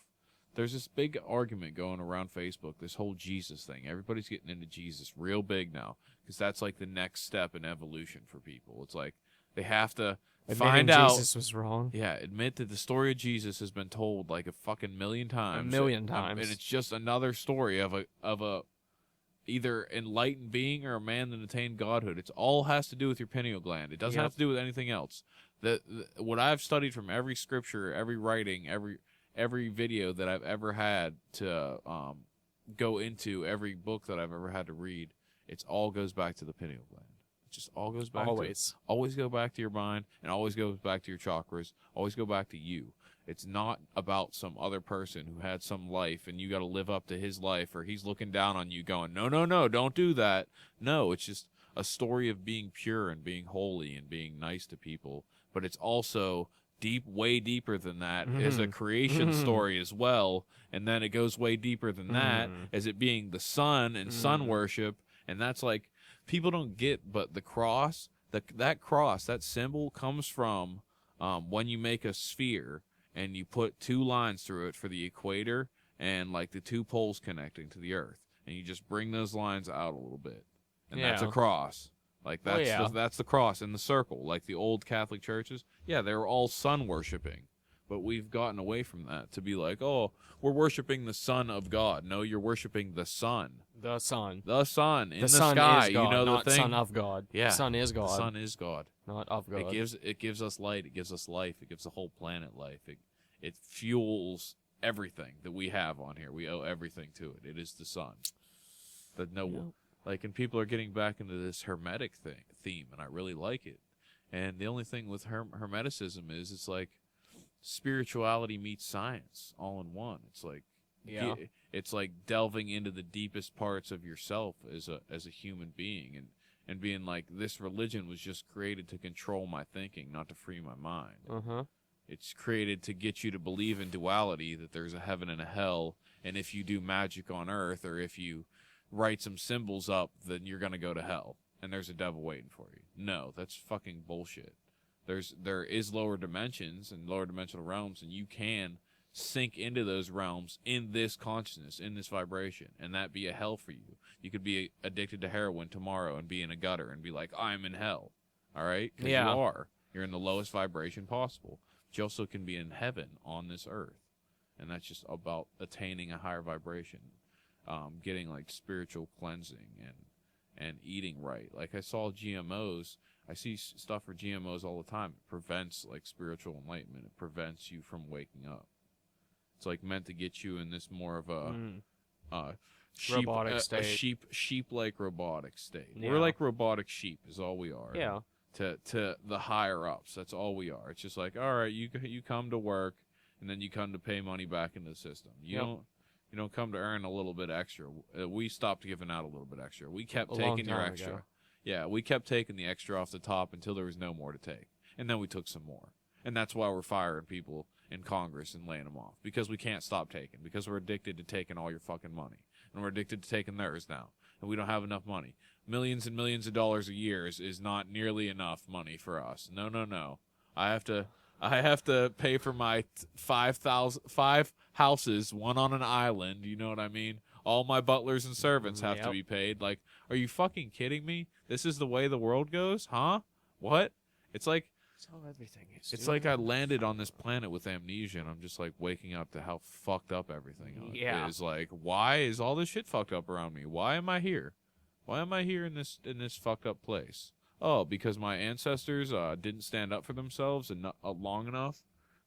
There's this big argument going around Facebook, this whole Jesus thing. Everybody's getting into Jesus real big now, because that's like the next step in evolution for people. It's like they have to find out Jesus was wrong. Yeah, admit that the story of Jesus has been told like a fucking million times. A million times. And it's just another story of a either enlightened being or a man that attained godhood. It all has to do with your pineal gland. It doesn't have to do with anything else. What I've studied from every scripture, every writing, every video that I've ever had to go into, every book that I've ever had to read, it all goes back to the pineal gland. It just all goes back always go back to your mind, and always goes back to your chakras, always go back to you. It's not about some other person who had some life and you got to live up to his life, or he's looking down on you going, no, don't do that. No, it's just a story of being pure and being holy and being nice to people. But it's also way deeper than that as a creation story as well. And then it goes way deeper than that as it being the sun and sun worship. And that's like, people don't get, but the cross, that symbol comes from when you make a sphere and you put two lines through it for the equator and like the two poles connecting to the earth, and you just bring those lines out a little bit, and that's a cross. Like that's the cross in the circle, like the old Catholic churches. Yeah, they were all sun worshiping, but we've gotten away from that to be like, oh, we're worshiping the Son of God. No, you're worshiping the sun. The sun. The sun in the sun sky. Is God, you know not the thing. Son of God. Yeah, the sun is God. The sun is God. Not of God. It gives us light. It gives us life. It gives the whole planet life. It fuels everything that we have on here. We owe everything to it. It is the sun. And people are getting back into this hermetic theme, and I really like it. And the only thing with hermeticism is it's like spirituality meets science all in one. It's like it's like delving into the deepest parts of yourself as a human being, and being like, this religion was just created to control my thinking, not to free my mind. It's created to get you to believe in duality, that there's a heaven and a hell, and if you do magic on earth, or if you write some symbols up, then you're going to go to hell, and there's a devil waiting for you. No, that's fucking bullshit. There is lower dimensions and lower dimensional realms, and you can sink into those realms in this consciousness, in this vibration, and that be a hell for you. You could be addicted to heroin tomorrow and be in a gutter and be like, I'm in hell. All right? 'Cause you are. You're in the lowest vibration possible. But you also can be in heaven on this earth, and that's just about attaining a higher vibration, getting like spiritual cleansing and eating right. Like I saw GMOs. I see stuff for GMOs all the time. It prevents like spiritual enlightenment. It prevents you from waking up. It's like meant to get you in this more of a robotic state. A sheep-like robotic state. Yeah. We're like robotic sheep is all we are. Yeah. To the higher ups, that's all we are. It's just like, all right, you come to work, and then you come to pay money back into the system. You don't come to earn a little bit extra. We stopped giving out a little bit extra. We kept taking your extra. Ago. Yeah, we kept taking the extra off the top until there was no more to take, and then we took some more. And that's why we're firing people in Congress and laying them off, because we can't stop taking, because we're addicted to taking all your fucking money, and we're addicted to taking theirs now, and we don't have enough money. Millions and millions of dollars a year is not nearly enough money for us. No. I have to pay for my 5 houses, one on an island. You know what I mean? All my butlers and servants have to be paid. Like, are you fucking kidding me? This is the way the world goes, huh? What? It's like, that's how everything is. it's like I landed on this planet with amnesia, and I'm just like waking up to how fucked up everything is. Like, why is all this shit fucked up around me? Why am I here? Why am I here in this fucked up place? Oh, because my ancestors didn't stand up for themselves and not long enough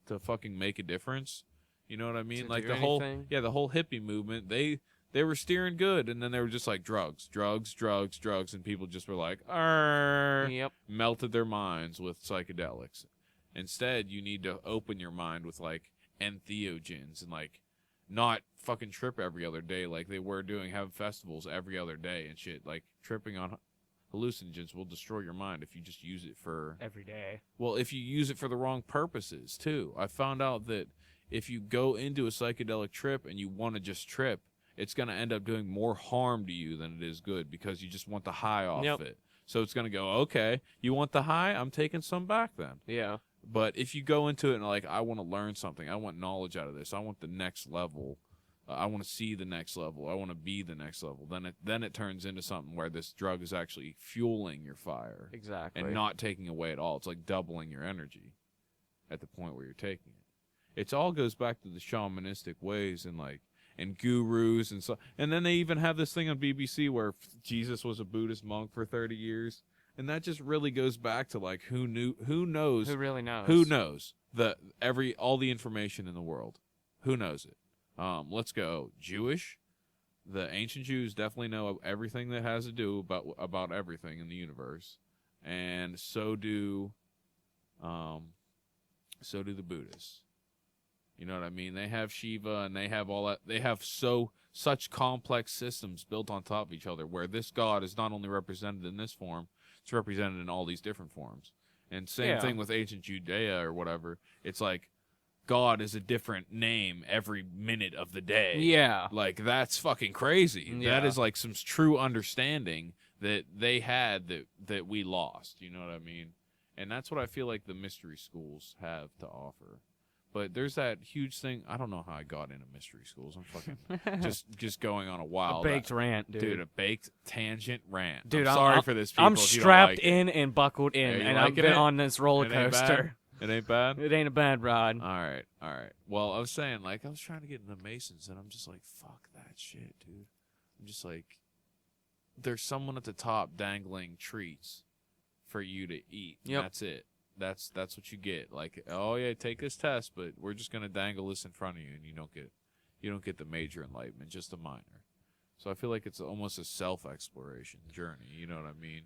to fucking make a difference. You know what I mean? Like the whole hippie movement, they were steering good, and then they were just like drugs, and people just were like, melted their minds with psychedelics. Instead, you need to open your mind with like entheogens and like not fucking trip every other day like they were doing, having festivals every other day and shit. Like tripping on hallucinogens will destroy your mind if you just use it for every day. Well, if you use it for the wrong purposes too. I found out that if you go into a psychedelic trip and you want to just trip, it's going to end up doing more harm to you than it is good, because you just want the high off it. So it's going to go, okay, you want the high? I'm taking some back then. Yeah. But if you go into it and like, I want to learn something, I want knowledge out of this, I want the next level, I want to see the next level, I want to be the next level, then it turns into something where this drug is actually fueling your fire. Exactly. And not taking away at all. It's like doubling your energy at the point where you're taking it. It all goes back to the shamanistic ways and gurus and so. And then they even have this thing on BBC where Jesus was a Buddhist monk for 30 years. And that just really goes back to like who knows all the information in the world. Who knows it? Let's go Jewish. The ancient Jews definitely know everything that has to do about everything in the universe, and so do the Buddhists. You know what I mean? They have Shiva and they have all that. They have such complex systems built on top of each other, where this God is not only represented in this form, it's represented in all these different forms. And same thing with ancient Judea or whatever. It's like God is a different name every minute of the day. Yeah. Like, that's fucking crazy. Yeah. That is like some true understanding that they had that we lost. You know what I mean? And that's what I feel like the mystery schools have to offer. But there's that huge thing. I don't know how I got into mystery schools. I'm fucking just going on a wild baked rant, dude. A baked tangent rant. Dude, I'm sorry for this. People, I'm if you don't strapped like in and buckled in, Yeah, and like I've been it? on this roller It ain't coaster. It ain't bad. It ain't a bad ride. All right. Well, I was saying, like, I was trying to get into Masons, and I'm just like, fuck that shit, dude. I'm just like, there's someone at the top dangling treats for you to eat. Yep. That's it. that's what you get. Like, oh yeah, take this test, but we're just gonna dangle this in front of you, and you don't get the major enlightenment, just the minor. So I feel like it's almost a self-exploration journey. You know what I mean?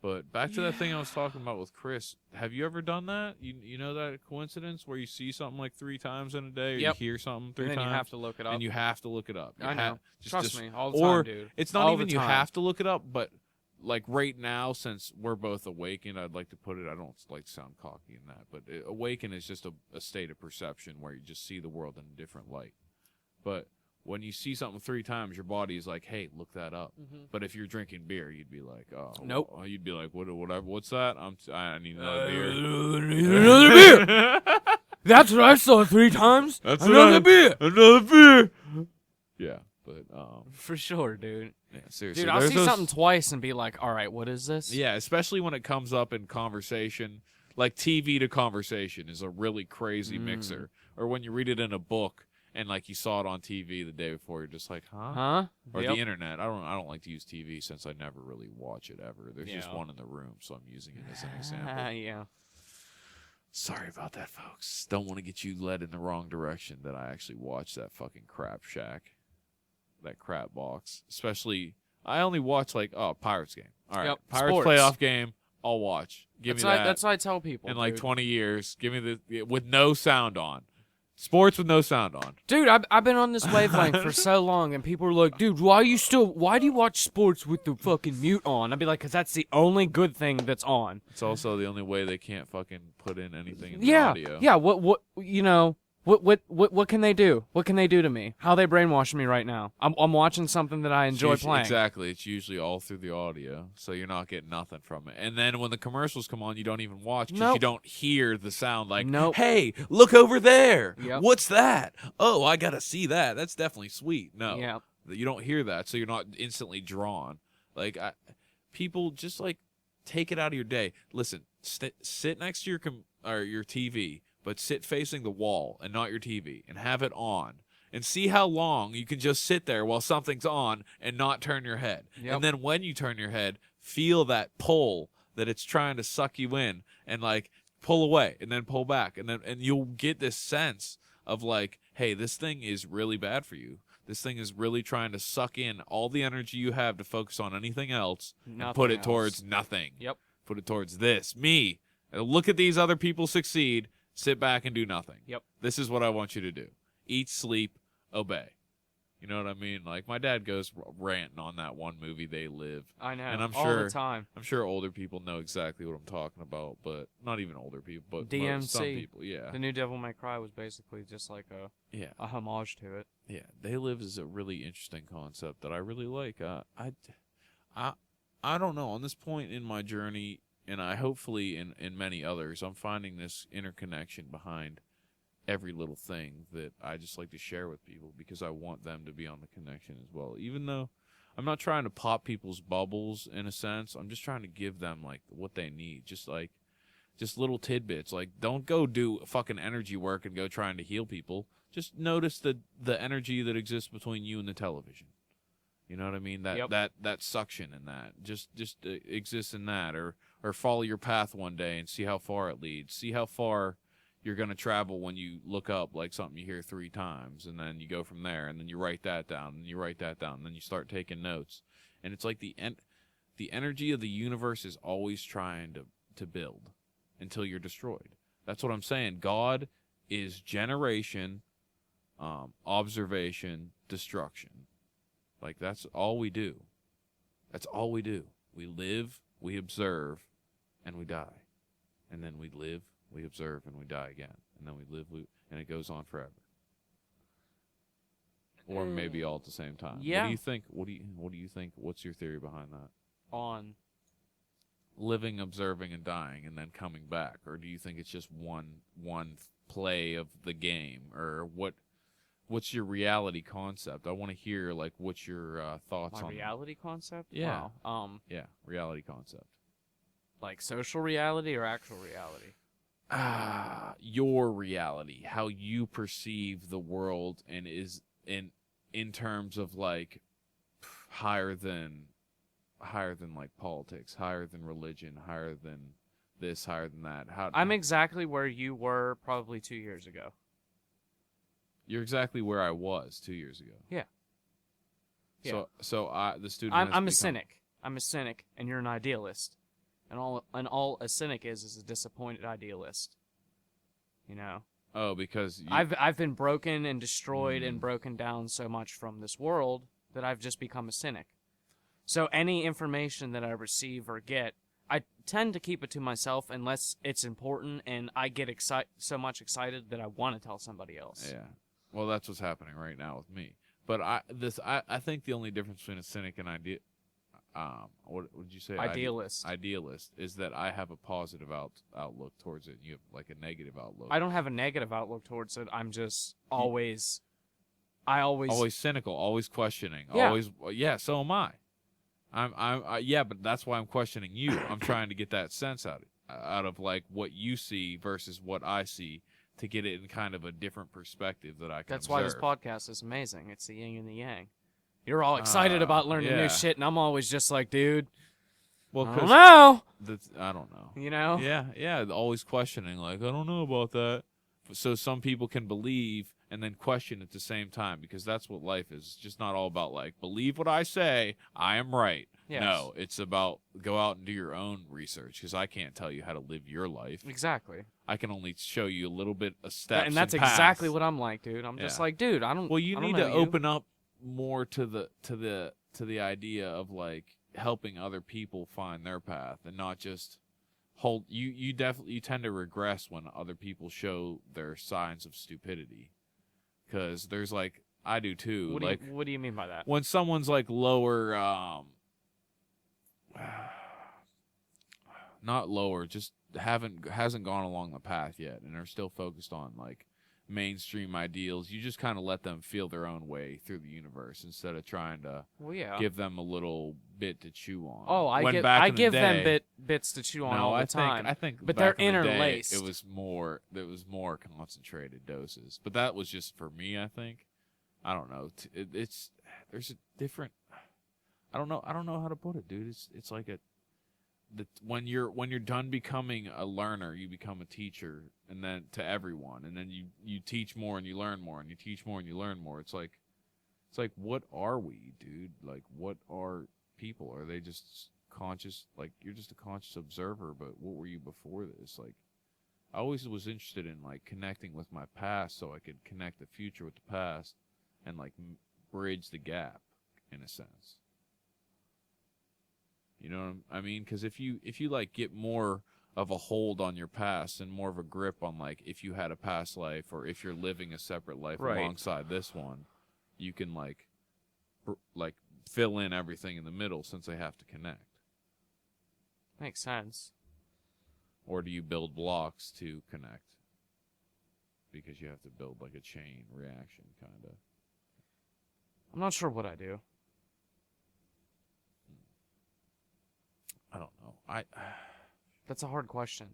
But back to that thing I was talking about with Chris. Have you ever done that? You know that coincidence where you see something like 3 times in a day, or Yep. you hear something 3 And then times, you have to look it up. and you have to look it up. I know. Trust me, all the or time, dude. it's not All even the you time. have to look it up, but like right now, since we're both awakened, I'd like to put it. I don't like to sound cocky in that, but awaken is just a state of perception where you just see the world in a different light. But when you see something 3 times, your body is like, "Hey, look that up." Mm-hmm. But if you're drinking beer, you'd be like, "Oh, Nope." well, you'd be like, "Whatever. What's that? I need another beer." Another beer. That's what I saw 3 times. That's Another beer. Another beer. Yeah, but For sure, dude. yeah, seriously, Dude, I'll there's see those- something twice and be like, all right, what is this? Yeah, especially when it comes up in conversation. Like TV to conversation is a really crazy mixer. Or when you read it in a book and like you saw it on TV the day before, you're just like, huh? Huh? Or Yep. the internet. I don't like to use TV since I never really watch it ever. There's just Yeah. one in the room, so I'm using it as an example. Yeah. Sorry about that, folks. Don't want to get you led in the wrong direction that I actually watched that fucking crap shack. That crap box. Especially, I only watch like, Pirates game. All right, Yep, Pirates sports. playoff game, I'll watch. Give me that. That's what I tell people. In like dude. 20 years. Give me with no sound on. Sports with no sound on. Dude, I've been on this wavelength for so long, and people are like, dude, why do you watch sports with the fucking mute on? I'd be like, because that's the only good thing that's on. It's also the only way they can't fucking put in anything in the Yeah, audio. yeah. What can they do? What can they do to me? How are they brainwashing me right now? I'm watching something that I enjoy playing. Exactly. It's usually all through the audio, so you're not getting nothing from it. And then when the commercials come on, you don't even watch because you Nope. don't hear the sound like, Nope. hey, look over there. Yep. What's that? Oh, I got to see that. That's definitely sweet. No. Yeah. You don't hear that, so you're not instantly drawn. Like, people just, like, take it out of your day. Listen, sit next to your TV, but sit facing the wall and not your TV, and have it on. And see how long you can just sit there while something's on and not turn your head. Yep. And then when you turn your head, feel that pull that it's trying to suck you in, and like pull away and then pull back. And you'll get this sense of like, hey, this thing is really bad for you. This thing is really trying to suck in all the energy you have to focus on anything else and put Nothing it else. towards nothing. Yep. Put it towards this. Me. Look at these other people succeed. Sit back and do nothing. Yep. This is what I want you to do. Eat, sleep, obey. You know what I mean? Like, my dad goes ranting on that one movie, They Live. I know. And I'm all sure the time. I'm sure older people know exactly what I'm talking about, but not even older people, but DMC. some people, yeah. The new Devil May Cry was basically just like Yeah. a homage to it. Yeah, They Live is a really interesting concept that I really like. I don't know. On this point in my journey, and I hopefully in many others, I'm finding this interconnection behind every little thing that I just like to share with people because I want them to be on the connection as well. Even though I'm not trying to pop people's bubbles in a sense, I'm just trying to give them like what they need. Just little tidbits. Like, don't go do fucking energy work and go trying to heal people. Just notice the energy that exists between you and the television. You know what I mean? That suction in that. Just exists in that. Or follow your path one day and see how far it leads. See how far you're going to travel when you look up like something you hear 3 times, and then you go from there, and then you write that down, and you write that down, and then you start taking notes. And it's like the energy of the universe is always trying to build until you're destroyed. That's what I'm saying. God is generation, observation, destruction. Like, that's all we do. That's all we do. We live, we observe, and we die. And then we live, we observe, and we die again. And then we live, and it goes on forever. Or maybe all at the same time. Yeah. What do you think? What do you think? What's your theory behind that? On. Living, observing, and dying, and then coming back, or do you think it's just one play of the game, or what's your reality concept? I want to hear like what's your thoughts My on reality concept? Yeah. Wow. Yeah, reality concept. Like social reality or actual reality? Your reality, how you perceive the world, and is in terms of like higher than like politics, higher than religion, higher than this, higher than that. I'm exactly where you were probably 2 years ago. You're exactly where I was 2 years ago. Yeah. So the student. I'm a cynic. I'm a cynic, and you're an idealist. And all a cynic is a disappointed idealist. You know. Oh, because I've been broken and destroyed and broken down so much from this world that I've just become a cynic. So any information that I receive or get, I tend to keep it to myself unless it's important and I get so much excited that I want to tell somebody else. Yeah. Well, that's what's happening right now with me. But I think the only difference between a cynic and what did you say? Idealist. Idealist is that I have a positive outlook towards it, and you have like a negative outlook. I don't have a negative outlook towards it. I'm just always cynical, always questioning, Yeah. always. Yeah, so am I. Yeah, but that's why I'm questioning you. I'm trying to get that sense out of like what you see versus what I see, to get it in kind of a different perspective that I can That's why this observe. podcast is amazing. It's the yin and the yang. You're all excited about learning new shit, and I'm always just like, dude, Well, I don't know. I don't know. You know? Yeah, always questioning, like, I don't know about that. So some people can believe and then question at the same time, because that's what life is. It's just not all about, like, believe what I say, I am right. Yes. No, it's about go out and do your own research, because I can't tell you how to live your life. Exactly. I can only show you a little bit of steps And that's paths. exactly what I'm like, dude. I'm just Yeah. like, dude, I don't. Well, you I don't need know to open up more to the idea of like helping other people find their path, and not just hold. You tend to regress when other people show their signs of stupidity, because there's like, I do too. What do you mean by that? When someone's like lower, not lower, just hasn't gone along the path yet, and are still focused on like mainstream ideals, you just kind of let them feel their own way through the universe instead of trying to give them a little bit to chew on. Oh, I give them bits to chew on all the time. I think, but back they're in the day, interlaced. it was more concentrated doses. But that was just for me. I think. I don't know. There's a different. I don't know how to put it, dude. It's like when you're done becoming a learner, you become a teacher, and then to everyone, and then you teach more and you learn more, and you teach more and you learn more. It's like what are we, dude? Like, what are people? Are they just conscious? Like, you're just a conscious observer, but what were you before this? Like, I always was interested in like connecting with my past so I could connect the future with the past and like bridge the gap in a sense. You know what I mean? Because if you like get more of a hold on your past and more of a grip on like if you had a past life or if you're living a separate life alongside this one, you can like fill in everything in the middle since they have to connect. Makes sense. Or do you build blocks to connect? Because you have to build like a chain reaction, kind of. I'm not sure what I do. I don't know. That's a hard question.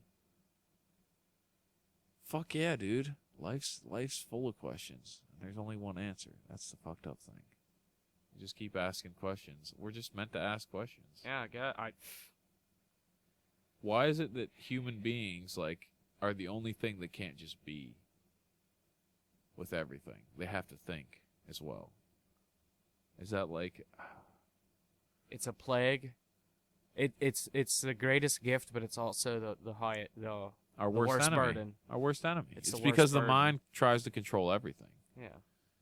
Fuck yeah, dude. Life's full of questions. There's only one answer. That's the fucked up thing. You just keep asking questions. We're just meant to ask questions. Yeah, Why is it that human beings like are the only thing that can't just be with everything? They have to think as well. Is that like it's a plague. It's the greatest gift, but it's also our worst enemy? burden. Our worst enemy. It's It's the because worst the burden. mind tries to control everything. Yeah.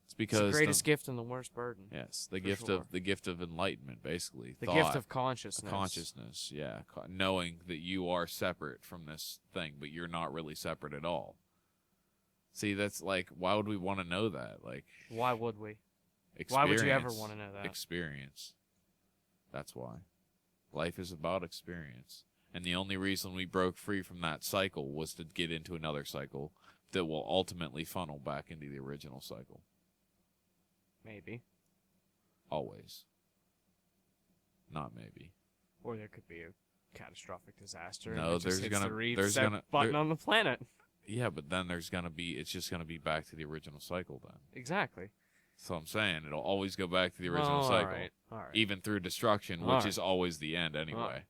It's because It's the greatest gift and the worst burden. Yes, the For gift of enlightenment, basically. The thought, gift of consciousness. consciousness. Yeah, knowing that you are separate from this thing, but you're not really separate at all. See, that's like, why would we want to know that? Like, Why would we? experience, Why would you ever want to know that? Experience. That's why. Life is about experience. And the only reason we broke free from that cycle was to get into another cycle that will ultimately funnel back into the original cycle. Maybe. Always. Not maybe. Or there could be a catastrophic disaster. No, and it just there's hits gonna- the there's reset gonna- button there- on the planet. Yeah, but then it's just gonna be back to the original cycle then. Exactly. So I'm saying it'll always go back to the original Oh, cycle. All right. Even through destruction, which Alright. is always the end anyway. Alright.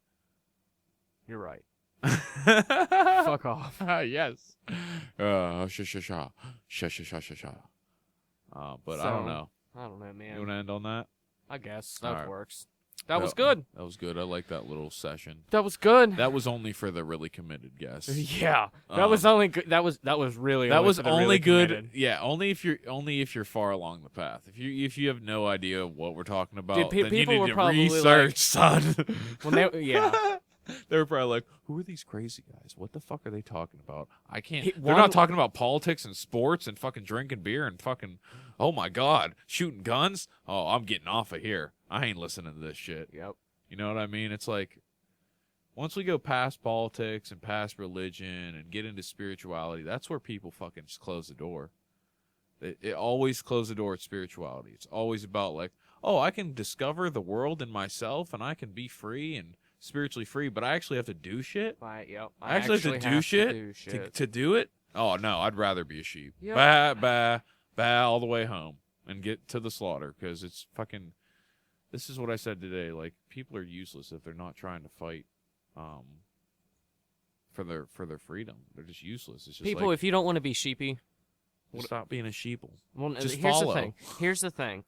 You're right. Fuck off. Yes. Sha. But I don't So, know. I don't know, man. You want to end on that? I guess All that right. works. That was good. That was good. I like that little session. That was good. That was only for the really committed guests. Yeah, that was only good. That was really. That only was for the only really good. committed. Yeah, only if you're far along the path. If you have no idea what we're talking about, Dude, then you people need were to probably research, son. Yeah. They were probably like, "Who are these crazy guys? What the fuck are they talking about? I can't." They're One- not talking about politics and sports and fucking drinking beer and fucking. Oh my god, shooting guns. Oh, I'm getting off of here. I ain't listening to this shit. Yep. You know what I mean? It's like once we go past politics and past religion and get into spirituality, that's where people fucking just close the door. It always close the door at spirituality. It's always about like, oh, I can discover the world and myself and I can be free and spiritually free, but I actually have to do shit. Yep. I actually have to do shit to do it. Oh no, I'd rather be a sheep. Yep. Bah all the way home and get to the slaughter because it's fucking. This is what I said today. Like people are useless if they're not trying to fight, for their freedom. They're just useless. It's just People, like, if you don't want to be sheepy, stop being a sheeple. well, Just here's follow. the thing. Here's the thing.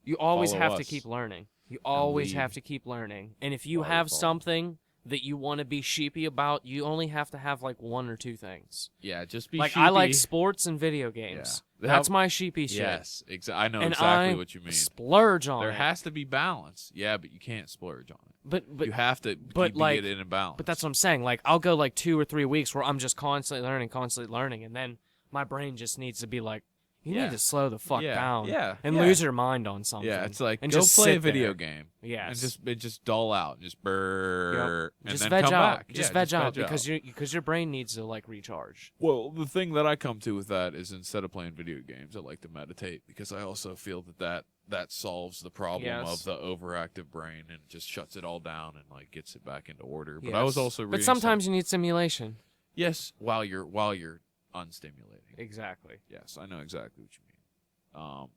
You always Follow have to us. keep learning. You always lead. have to keep learning. And if you Follow, have follow. something that you want to be sheepy about, you only have to have like one or two things. Yeah, just be Like sheepy. I like sports and video games. Yeah. That's my sheepy shit. Yes, I know And exactly I what you mean. Splurge on There it. has to be balance. Yeah, but you can't splurge on it. But You have to but, keep like- it in balance. But that's what I'm saying. Like, I'll go like 2 or 3 weeks where I'm just constantly learning, and then my brain just needs to be like, you Yeah. need to slow the fuck Yeah, down, yeah, and yeah. lose your mind on something. Yeah, it's like and go just play a sit video there. game. Yes, And just dull out, just brrr, and just then veg come out, back. just Yeah, veg out because your brain needs to like recharge. Well, the thing that I come to with that is instead of playing video games, I like to meditate because I also feel that solves the problem Yes. of the overactive brain and just shuts it all down and like gets it back into order. But I was Yes. also reading But sometimes you need stimulation. yes, while you're unstimulating. Exactly. Yes, I know exactly what you mean.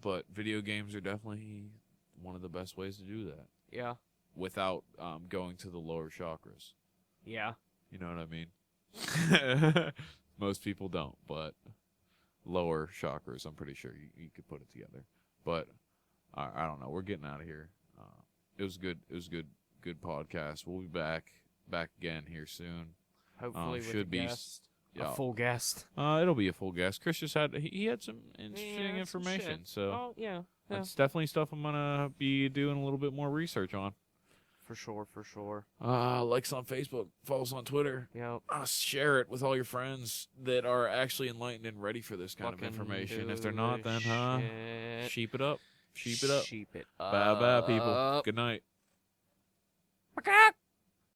But video games are definitely one of the best ways to do that Yeah. without going to the lower chakras. Yeah. You know what I mean? Most people don't, but lower chakras, I'm pretty sure you could put it together. But I don't know. We're getting out of here. It was good. It was good podcast. We'll be back again here soon. Hopefully with should a be guest, yeah. a full guest. It'll be a full guest. Chris just had he had some interesting Yeah, some information, shit. so Oh yeah. that's definitely stuff I'm gonna be doing a little bit more research on. For sure. Like us on Facebook, follow us on Twitter. Yep. Share it with all your friends that are actually enlightened and ready for this kind of Fucking information. do If they're not, then shit. sheep it up. Sheep it up. Sheep it up. Bye bye, people. Good night. Macaque.